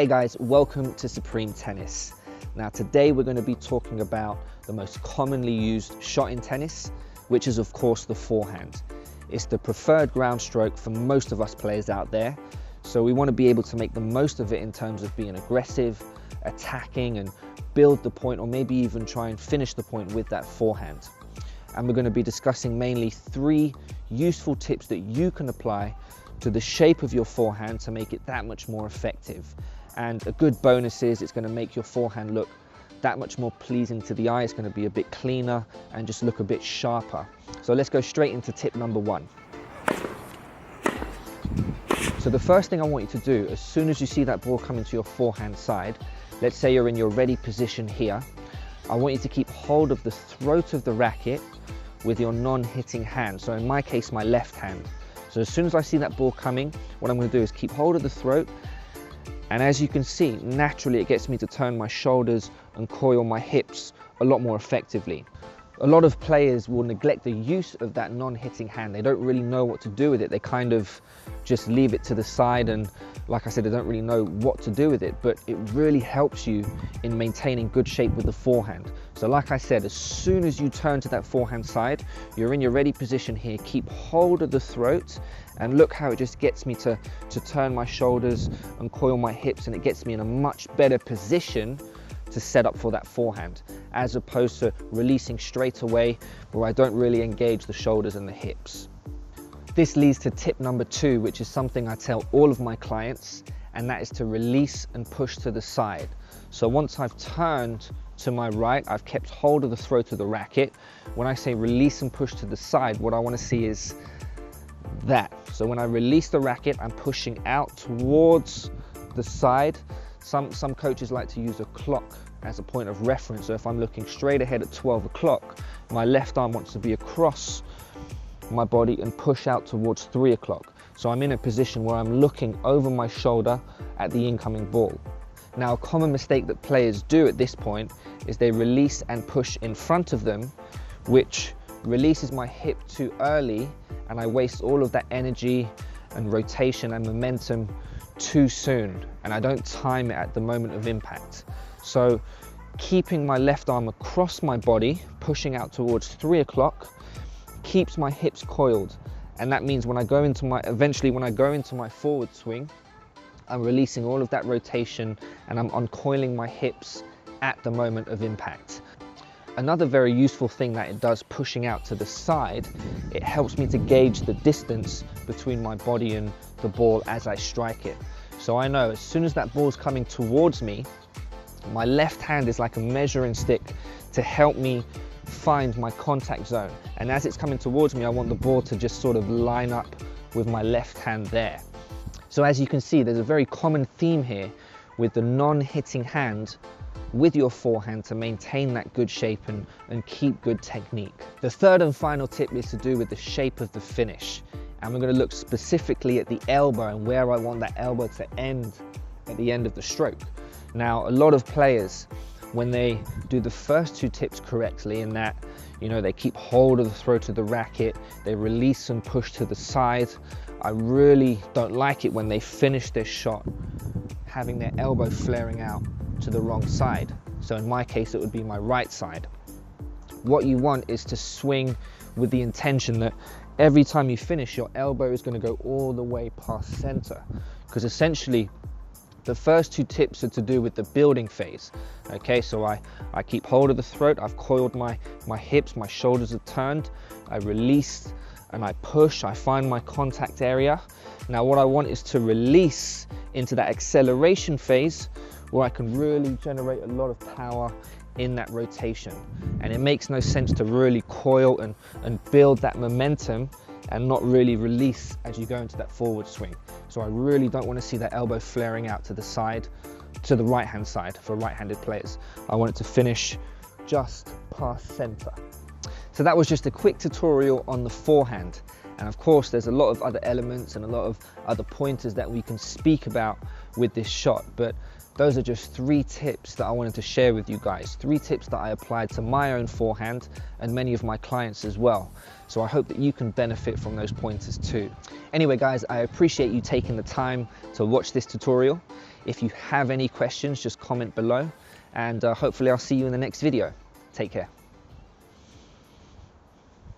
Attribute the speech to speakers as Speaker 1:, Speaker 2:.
Speaker 1: Hey guys, welcome to Supreme Tennis. Now today we're going to be talking about the most commonly used shot in tennis, which is of course the forehand. It's the preferred ground stroke for most of us players out there, so we want to be able to make the most of it in terms of being aggressive, attacking and build the point, or maybe even try and finish the point with that forehand. And we're going to be discussing mainly 3 useful tips that you can apply to the shape of your forehand to make it that much more effective. And a good bonus is it's going to make your forehand look that much more pleasing to the eye. It's going to be a bit cleaner and just look a bit sharper. So let's go straight into tip number 1. So the first thing I want you to do, as soon as you see that ball coming to your forehand side, let's say you're in your ready position here, I want you to keep hold of the throat of the racket with your non-hitting hand. So in my case, my left hand. So as soon as I see that ball coming, what I'm going to do is keep hold of the throat. And as you can see, naturally it gets me to turn my shoulders and coil my hips a lot more effectively. A lot of players will neglect the use of that non-hitting hand. They don't really know what to do with it. They kind of just leave it to the side, and like I said, they don't really know what to do with it, but it really helps you in maintaining good shape with the forehand. So like I said, as soon as you turn to that forehand side, you're in your ready position here, keep hold of the throat, and look how it just gets me to turn my shoulders and coil my hips, and it gets me in a much better position to set up for that forehand, as opposed to releasing straight away where I don't really engage the shoulders and the hips. This leads to tip number 2, which is something I tell all of my clients, and that is to release and push to the side. So once I've turned to my right, I've kept hold of the throat of the racket. When I say release and push to the side, what I want to see is that. So when I release the racket, I'm pushing out towards the side. Some coaches like to use a clock as a point of reference. So if I'm looking straight ahead at 12 o'clock, my left arm wants to be across my body and push out towards 3 o'clock. So I'm in a position where I'm looking over my shoulder at the incoming ball. Now, a common mistake that players do at this point is they release and push in front of them, which releases my hip too early, and I waste all of that energy and rotation and momentum too soon, and I don't time it at the moment of impact. So keeping my left arm across my body, pushing out towards 3 o'clock, keeps my hips coiled, and that means when I go into my forward swing, I'm releasing all of that rotation and I'm uncoiling my hips at the moment of impact. Another very useful thing that it does, pushing out to the side, it helps me to gauge the distance between my body and the ball as I strike it. So I know as soon as that ball's coming towards me, my left hand is like a measuring stick to help me find my contact zone. And as it's coming towards me, I want the ball to just sort of line up with my left hand there. So as you can see, there's a very common theme here with the non-hitting hand with your forehand to maintain that good shape and keep good technique. The third and final tip is to do with the shape of the finish. And we're going to look specifically at the elbow and where I want that elbow to end at the end of the stroke. Now, a lot of players, when they do the first 2 tips correctly, in that, you know, they keep hold of the throat of the racket, they release and push to the side, I really don't like it when they finish their shot having their elbow flaring out to the wrong side. So in my case, it would be my right side. What you want is to swing with the intention that every time you finish, your elbow is going to go all the way past center, because essentially the first 2 tips are to do with the building phase. Okay, so I keep hold of the throat, I've coiled my hips, my shoulders are turned, I release and I push, I find my contact area. Now what I want is to release into that acceleration phase where I can really generate a lot of power in that rotation. And it makes no sense to really coil and build that momentum and not really release as you go into that forward swing. So I really don't want to see that elbow flaring out to the side, to the right hand side for right-handed players. I want it to finish just past center. So that was just a quick tutorial on the forehand. And of course, there's a lot of other elements and a lot of other pointers that we can speak about with this shot, but those are just 3 tips that I wanted to share with you guys. 3 tips that I applied to my own forehand and many of my clients as well. So I hope that you can benefit from those pointers too. Anyway guys, I appreciate you taking the time to watch this tutorial. If you have any questions, just comment below, and hopefully I'll see you in the next video. Take care.